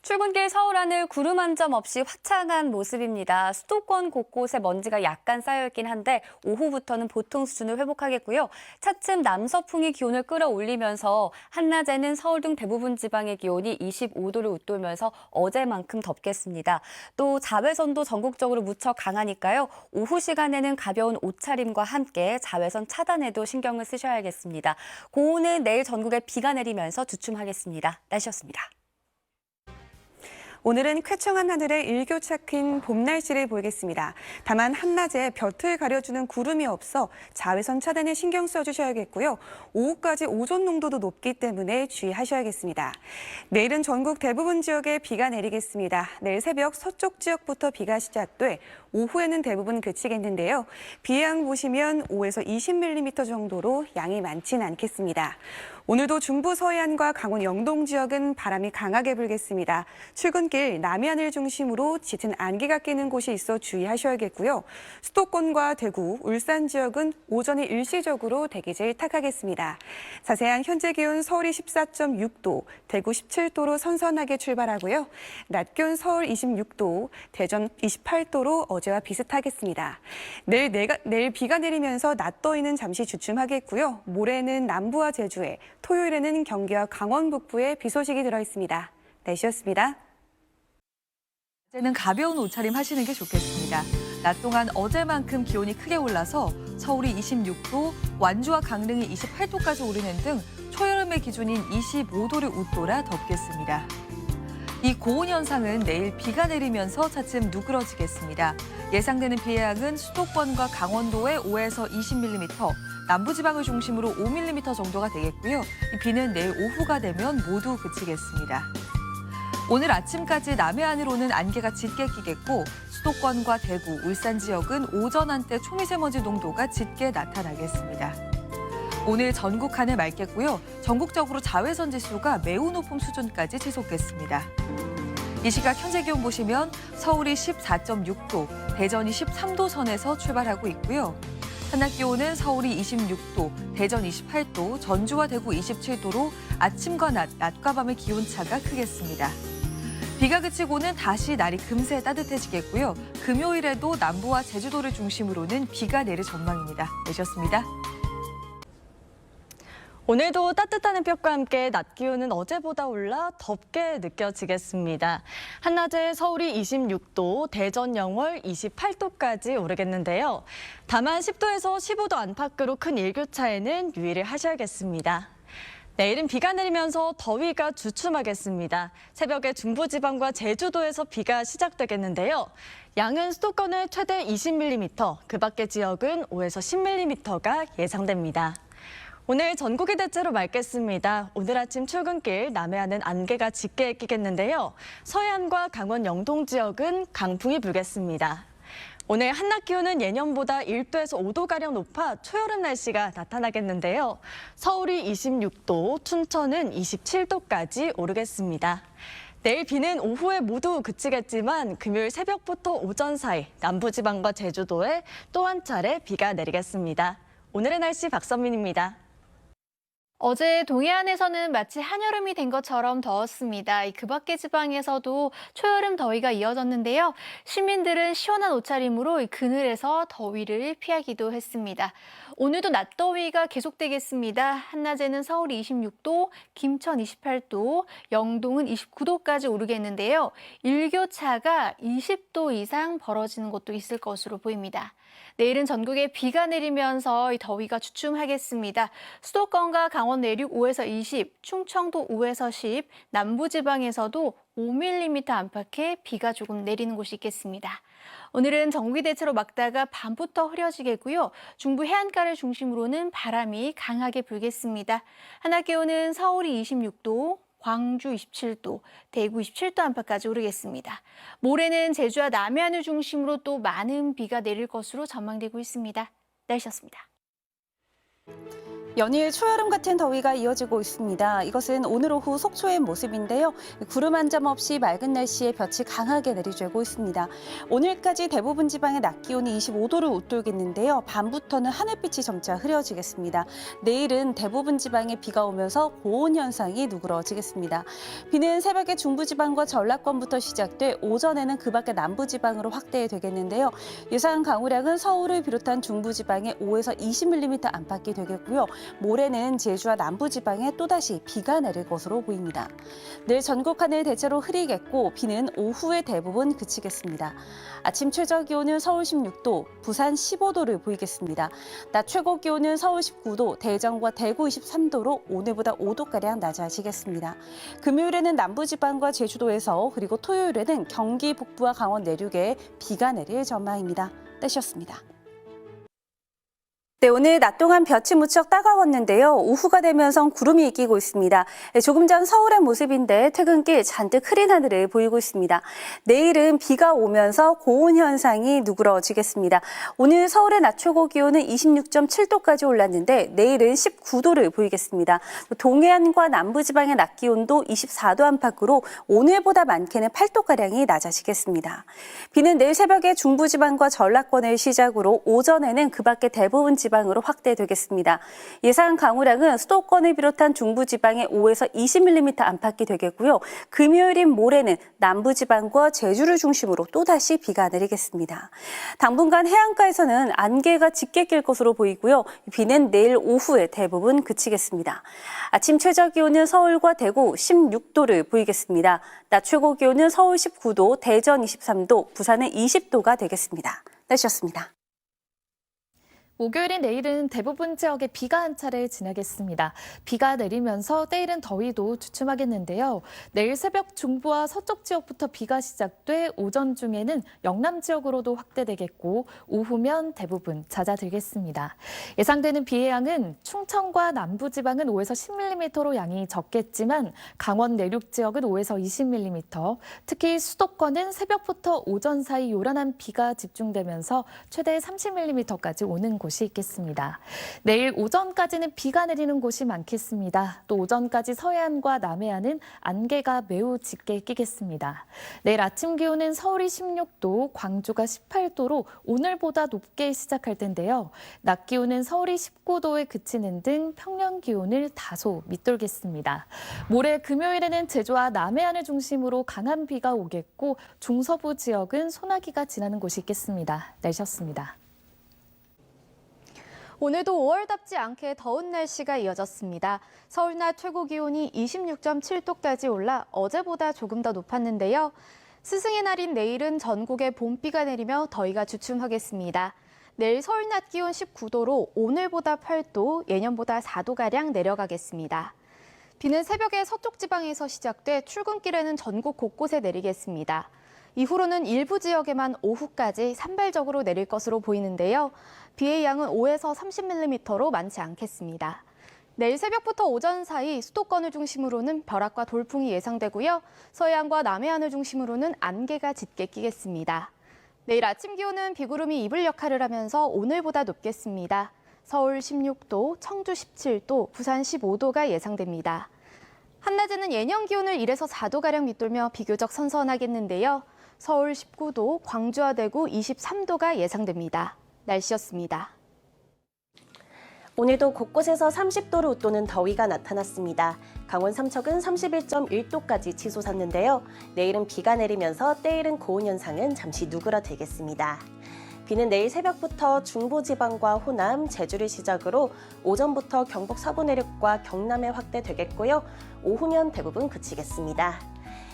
출근길 서울 하늘 구름 한 점 없이 화창한 모습입니다. 수도권 곳곳에 먼지가 약간 쌓여있긴 한데 오후부터는 보통 수준을 회복하겠고요. 차츰 남서풍이 기온을 끌어올리면서 한낮에는 서울 등 대부분 지방의 기온이 25도를 웃돌면서 어제만큼 덥겠습니다. 또 자외선도 전국적으로 무척 강하니까요. 오후 시간에는 가벼운 옷차림과 함께 자외선 차단에도 신경을 쓰셔야겠습니다. 고온은 내일 전국에 비가 내리면서 주춤하겠습니다. 날씨였습니다. 오늘은 쾌청한 하늘에 일교차킨 봄 날씨를 보이겠습니다. 다만 한낮에 볕을 가려주는 구름이 없어 자외선 차단에 신경 써주셔야겠고요. 오후까지 오존 농도도 높기 때문에 주의하셔야겠습니다. 내일은 전국 대부분 지역에 비가 내리겠습니다. 내일 새벽 서쪽 지역부터 비가 시작돼 오후에는 대부분 그치겠는데요. 비의 양 보시면 5에서 20mm 정도로 양이 많진 않겠습니다. 오늘도 중부 서해안과 강원 영동 지역은 바람이 강하게 불겠습니다. 출근길 남해안을 중심으로 짙은 안개가 끼는 곳이 있어 주의하셔야겠고요. 수도권과 대구, 울산 지역은 오전에 일시적으로 대기질 탁하겠습니다. 자세한 현재 기온 서울이 14.6도, 대구 17도로 선선하게 출발하고요. 낮 기온 서울 26도, 대전 28도로 어제와 비슷하겠습니다. 내일 비가 내리면서 낮 더위는 잠시 주춤하겠고요. 모레는 남부와 제주에, 토요일에는 경기와 강원 북부에 비 소식이 들어있습니다. 날씨였습니다. 이제는 가벼운 옷차림 하시는 게 좋겠습니다. 낮 동안 어제만큼 기온이 크게 올라서 서울이 26도, 완주와 강릉이 28도까지 오르는 등 초여름의 기준인 25도를 웃돌아 덥겠습니다. 이 고온 현상은 내일 비가 내리면서 차츰 누그러지겠습니다. 예상되는 비의 양은 수도권과 강원도에 5에서 20mm, 남부지방을 중심으로 5mm 정도가 되겠고요. 이 비는 내일 오후가 되면 모두 그치겠습니다. 오늘 아침까지 남해안으로는 안개가 짙게 끼겠고 수도권과 대구, 울산 지역은 오전 한때 초미세먼지 농도가 짙게 나타나겠습니다. 오늘 전국 하늘 맑겠고요. 전국적으로 자외선 지수가 매우 높은 수준까지 지속됐습니다. 이 시각 현재 기온 보시면 서울이 14.6도, 대전이 13도 선에서 출발하고 있고요. 한낮 기온은 서울이 26도, 대전 28도, 전주와 대구 27도로 아침과 낮과 밤의 기온차가 크겠습니다. 비가 그치고는 다시 날이 금세 따뜻해지겠고요. 금요일에도 남부와 제주도를 중심으로는 비가 내릴 전망입니다. 내셨습니다. 오늘도 따뜻한 햇볕과 함께 낮 기온은 어제보다 올라 덥게 느껴지겠습니다. 한낮에 서울이 26도, 대전 영월 28도까지 오르겠는데요. 다만 10도에서 15도 안팎으로 큰 일교차에는 유의를 하셔야겠습니다. 내일은 비가 내리면서 더위가 주춤하겠습니다. 새벽에 중부지방과 제주도에서 비가 시작되겠는데요. 양은 수도권에 최대 20mm, 그 밖의 지역은 5에서 10mm가 예상됩니다. 오늘 전국이 대체로 맑겠습니다. 오늘 아침 출근길 남해안은 안개가 짙게 끼겠는데요. 서해안과 강원 영동 지역은 강풍이 불겠습니다. 오늘 한낮 기온은 예년보다 1도에서 5도가량 높아 초여름 날씨가 나타나겠는데요. 서울이 26도, 춘천은 27도까지 오르겠습니다. 내일 비는 오후에 모두 그치겠지만 금요일 새벽부터 오전 사이 남부지방과 제주도에 또 한 차례 비가 내리겠습니다. 오늘의 날씨 박선민입니다. 어제 동해안에서는 마치 한여름이 된 것처럼 더웠습니다. 그 밖의 지방에서도 초여름 더위가 이어졌는데요. 시민들은 시원한 옷차림으로 그늘에서 더위를 피하기도 했습니다. 오늘도 낮더위가 계속되겠습니다. 한낮에는 서울이 26도, 김천 28도, 영동은 29도까지 오르겠는데요. 일교차가 20도 이상 벌어지는 곳도 있을 것으로 보입니다. 내일은 전국에 비가 내리면서 더위가 주춤하겠습니다. 수도권과 강원 내륙 5에서 20, 충청도 5에서 10, 남부지방에서도 5mm 안팎의 비가 조금 내리는 곳이 있겠습니다. 오늘은 전국이 대체로 맑다가 밤부터 흐려지겠고요. 중부 해안가를 중심으로는 바람이 강하게 불겠습니다. 한낮 기온은 서울이 26도, 광주 27도, 대구 27도 안팎까지 오르겠습니다. 모레는 제주와 남해안을 중심으로 또 많은 비가 내릴 것으로 전망되고 있습니다. 날씨였습니다. 연일 초여름 같은 더위가 이어지고 있습니다. 이것은 오늘 오후 속초의 모습인데요. 구름 한 점 없이 맑은 날씨에 볕이 강하게 내리쬐고 있습니다. 오늘까지 대부분 지방의 낮 기온이 25도를 웃돌겠는데요. 밤부터는 하늘빛이 점차 흐려지겠습니다. 내일은 대부분 지방에 비가 오면서 고온 현상이 누그러지겠습니다. 비는 새벽에 중부지방과 전라권부터 시작돼 오전에는 그 밖의 남부지방으로 확대되겠는데요. 예상 강우량은 서울을 비롯한 중부지방에 5에서 20mm 안팎이 되겠고요. 모레는 제주와 남부지방에 또다시 비가 내릴 것으로 보입니다. 내일 전국 하늘 대체로 흐리겠고 비는 오후에 대부분 그치겠습니다. 아침 최저 기온은 서울 16도, 부산 15도를 보이겠습니다. 낮 최고 기온은 서울 19도, 대전과 대구 23도로 오늘보다 5도가량 낮아지겠습니다. 금요일에는 남부지방과 제주도에서 그리고 토요일에는 경기 북부와 강원 내륙에 비가 내릴 전망입니다. 때셨습니다. 네, 오늘 낮 동안 볕이 무척 따가웠는데요. 오후가 되면서 구름이 끼고 있습니다. 조금 전 서울의 모습인데 퇴근길 잔뜩 흐린 하늘을 보이고 있습니다. 내일은 비가 오면서 고온 현상이 누그러지겠습니다. 오늘 서울의 낮 최고 기온은 26.7도까지 올랐는데 내일은 19도를 보이겠습니다. 동해안과 남부지방의 낮 기온도 24도 안팎으로 오늘보다 많게는 8도가량이 낮아지겠습니다. 비는 내일 새벽에 중부지방과 전라권을 시작으로 오전에는 그 밖의 대부분 지방으로 확대되겠습니다. 예상 강우량은 수도권을 비롯한 중부지방에 5에서 20mm 안팎이 되겠고요. 금요일인 모레는 남부지방과 제주를 중심으로 또다시 비가 내리겠습니다. 당분간 해안가에서는 안개가 짙게 낄 것으로 보이고요. 비는 내일 오후에 대부분 그치겠습니다. 아침 최저 기온은 서울과 대구 16도를 보이겠습니다. 낮 최고 기온은 서울 19도, 대전 23도, 부산은 20도가 되겠습니다. 날씨였습니다. 목요일인 내일은 대부분 지역에 비가 한 차례 지나겠습니다. 비가 내리면서 때이른 더위도 주춤하겠는데요. 내일 새벽 중부와 서쪽 지역부터 비가 시작돼 오전 중에는 영남 지역으로도 확대되겠고 오후면 대부분 잦아들겠습니다. 예상되는 비의 양은 충청과 남부지방은 5에서 10mm로 양이 적겠지만 강원 내륙 지역은 5에서 20mm, 특히 수도권은 새벽부터 오전 사이 요란한 비가 집중되면서 최대 30mm까지 오는 곳이 있겠습니다. 내일 오전까지는 비가 내리는 곳이 많겠습니다. 또 오전까지 서해안과 남해안은 안개가 매우 짙게 끼겠습니다. 내일 아침 기온은 서울이 16도, 광주가 18도로 오늘보다 높게 시작할 텐데요. 낮 기온은 서울이 19도에 그치는 등 평년 기온을 다소 밑돌겠습니다. 모레 금요일에는 제주와 남해안을 중심으로 강한 비가 오겠고 중서부 지역은 소나기가 지나는 곳이 있겠습니다. 날씨였습니다. 오늘도 5월답지 않게 더운 날씨가 이어졌습니다. 서울 낮 최고 기온이 26.7도까지 올라 어제보다 조금 더 높았는데요. 스승의 날인 내일은 전국에 봄비가 내리며 더위가 주춤하겠습니다. 내일 서울 낮 기온 19도로 오늘보다 8도, 예년보다 4도가량 내려가겠습니다. 비는 새벽에 서쪽 지방에서 시작돼 출근길에는 전국 곳곳에 내리겠습니다. 이후로는 일부 지역에만 오후까지 산발적으로 내릴 것으로 보이는데요. 비의 양은 5에서 30mm로 많지 않겠습니다. 내일 새벽부터 오전 사이 수도권을 중심으로는 벼락과 돌풍이 예상되고요. 서해안과 남해안을 중심으로는 안개가 짙게 끼겠습니다. 내일 아침 기온은 비구름이 이불 역할을 하면서 오늘보다 높겠습니다. 서울 16도, 청주 17도, 부산 15도가 예상됩니다. 한낮에는 예년 기온을 1에서 4도가량 밑돌며 비교적 선선하겠는데요. 서울 19도, 광주와 대구 23도가 예상됩니다. 날씨였습니다. 오늘도 곳곳에서 30도를 웃도는 더위가 나타났습니다. 강원 삼척은 31.1도까지 치솟았는데요. 내일은 비가 내리면서 때이른 고온 현상은 잠시 누그러들겠습니다. 비는 내일 새벽부터 중부지방과 호남, 제주를 시작으로 오전부터 경북 서부 내륙과 경남에 확대되겠고요. 오후면 대부분 그치겠습니다.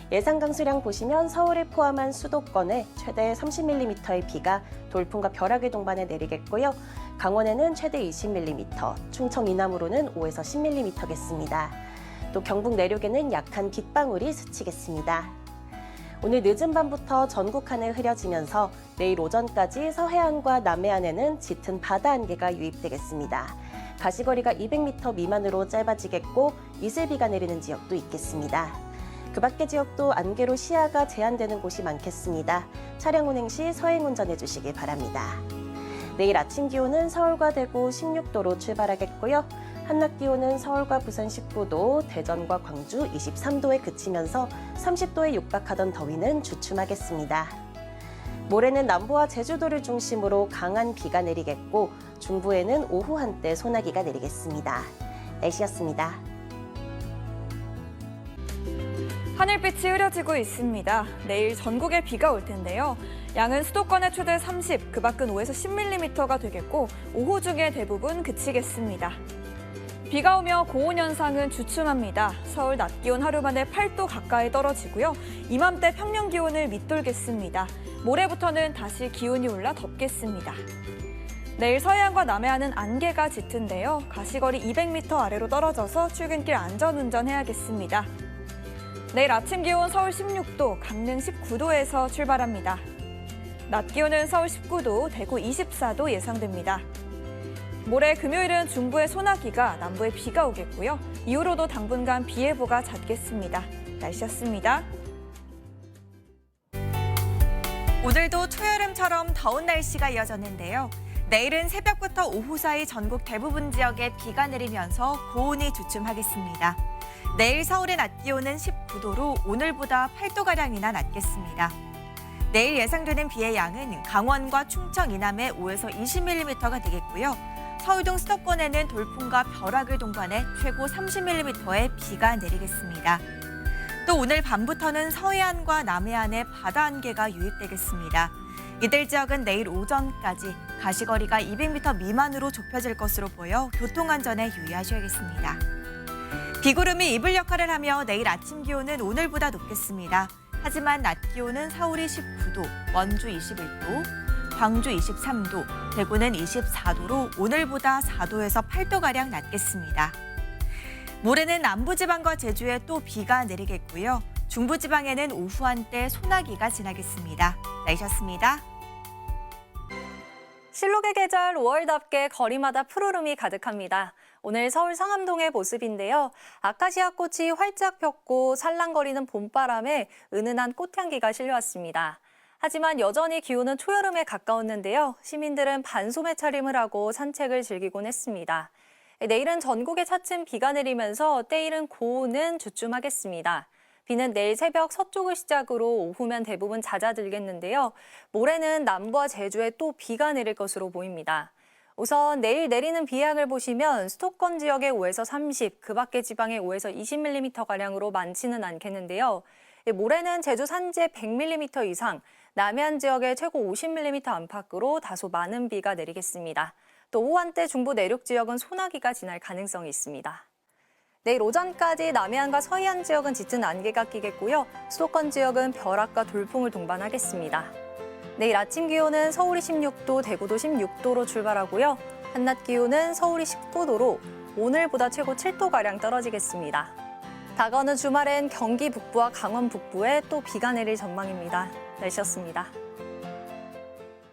예상 강수량 보시면 서울을 포함한 수도권에 최대 30mm의 비가 돌풍과 벼락을 동반해 내리겠고요. 강원에는 최대 20mm, 충청 이남으로는 5에서 10mm겠습니다. 또 경북 내륙에는 약한 빗방울이 스치겠습니다. 오늘 늦은 밤부터 전국 하늘 흐려지면서 내일 오전까지 서해안과 남해안에는 짙은 바다 안개가 유입되겠습니다. 가시거리가 200m 미만으로 짧아지겠고 이슬비가 내리는 지역도 있겠습니다. 그 밖의 지역도 안개로 시야가 제한되는 곳이 많겠습니다. 차량 운행 시 서행 운전해 주시기 바랍니다. 내일 아침 기온은 서울과 대구 16도로 출발하겠고요. 한낮 기온은 서울과 부산 19도, 대전과 광주 23도에 그치면서 30도에 육박하던 더위는 주춤하겠습니다. 모레는 남부와 제주도를 중심으로 강한 비가 내리겠고 중부에는 오후 한때 소나기가 내리겠습니다. 날씨였습니다. 하늘빛이 흐려지고 있습니다. 내일 전국에 비가 올 텐데요. 양은 수도권에 최대 30, 그 밖은 5에서 10mm가 되겠고 오후 중에 대부분 그치겠습니다. 비가 오며 고온 현상은 주춤합니다. 서울 낮 기온 하루 만에 8도 가까이 떨어지고요. 이맘때 평년 기온을 밑돌겠습니다. 모레부터는 다시 기온이 올라 덥겠습니다. 내일 서해안과 남해안은 안개가 짙은데요. 가시거리 200m 아래로 떨어져서 출근길 안전운전해야겠습니다. 내일 아침 기온 서울 16도, 강릉 19도에서 출발합니다. 낮 기온은 서울 19도, 대구 24도 예상됩니다. 모레 금요일은 중부에 소나기가, 남부에 비가 오겠고요. 이후로도 당분간 비 예보가 잦겠습니다. 날씨였습니다. 오늘도 초여름처럼 더운 날씨가 이어졌는데요. 내일은 새벽부터 오후 사이 전국 대부분 지역에 비가 내리면서 고온이 주춤하겠습니다. 내일 서울의 낮 기온은 19도로 오늘보다 8도가량이나 낮겠습니다. 내일 예상되는 비의 양은 강원과 충청 이남에 5에서 20mm가 되겠고요. 서울 등 수도권에는 돌풍과 벼락을 동반해 최고 30mm의 비가 내리겠습니다. 또 오늘 밤부터는 서해안과 남해안에 바다 안개가 유입되겠습니다. 이들 지역은 내일 오전까지 가시거리가 200m 미만으로 좁혀질 것으로 보여 교통안전에 유의하셔야겠습니다. 비구름이 이불 역할을 하며 내일 아침 기온은 오늘보다 높겠습니다. 하지만 낮 기온은 서울이 19도, 원주 21도, 광주 23도, 대구는 24도로 오늘보다 4도에서 8도가량 낮겠습니다. 모레는 남부지방과 제주에 또 비가 내리겠고요. 중부지방에는 오후 한때 소나기가 지나겠습니다. 날씨였습니다. 실록의 계절 5월답게 거리마다 푸르름이 가득합니다. 오늘 서울 상암동의 모습인데요. 아카시아 꽃이 활짝 폈고 살랑거리는 봄바람에 은은한 꽃향기가 실려왔습니다. 하지만 여전히 기온은 초여름에 가까웠는데요. 시민들은 반소매 차림을 하고 산책을 즐기곤 했습니다. 내일은 전국에 차츰 비가 내리면서 때이른 고온은 주춤하겠습니다. 비는 내일 새벽 서쪽을 시작으로 오후면 대부분 잦아들겠는데요. 모레는 남부와 제주에 또 비가 내릴 것으로 보입니다. 우선 내일 내리는 비양을 보시면 수도권 지역에 5에서 30, 그 밖의 지방에 5에서 20mm가량으로 많지는 않겠는데요. 모레는 제주 산지에 100mm 이상, 남해안 지역에 최고 50mm 안팎으로 다소 많은 비가 내리겠습니다. 또 오후 한때 중부 내륙 지역은 소나기가 지날 가능성이 있습니다. 내일 오전까지 남해안과 서해안 지역은 짙은 안개가 끼겠고요. 수도권 지역은 벼락과 돌풍을 동반하겠습니다. 내일 아침 기온은 서울이 16도, 대구도 16도로 출발하고요. 한낮 기온은 서울이 19도로 오늘보다 최고 7도가량 떨어지겠습니다. 다가오는 주말엔 경기 북부와 강원 북부에 또 비가 내릴 전망입니다. 날씨였습니다.